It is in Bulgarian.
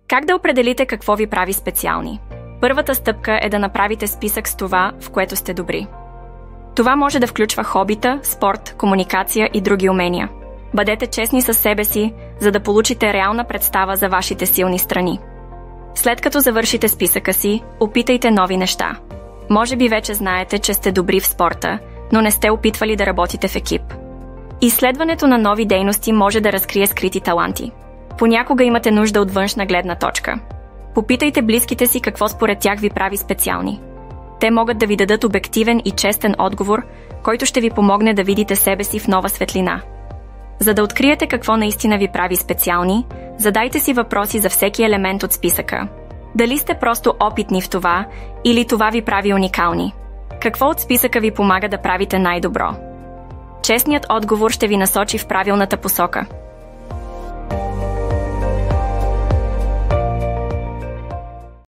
Как да определите какво ви прави специални? Първата стъпка е да направите списък с това, в което сте добри. Това може да включва хобита, спорт, комуникация и други умения. Бъдете честни със себе си, за да получите реална представа за вашите силни страни. След като завършите списъка си, опитайте нови неща. Може би вече знаете, че сте добри в спорта, но не сте опитвали да работите в екип. Изследването на нови дейности може да разкрие скрити таланти. Понякога имате нужда от външна гледна точка. Попитайте близките си какво според тях ви прави специални. Те могат да ви дадат обективен и честен отговор, който ще ви помогне да видите себе си в нова светлина. За да откриете какво наистина ви прави специални, задайте си въпроси за всеки елемент от списъка. Дали сте просто опитни в това, или това ви прави уникални? Какво от списъка ви помага да правите най-добро? Честният отговор ще ви насочи в правилната посока.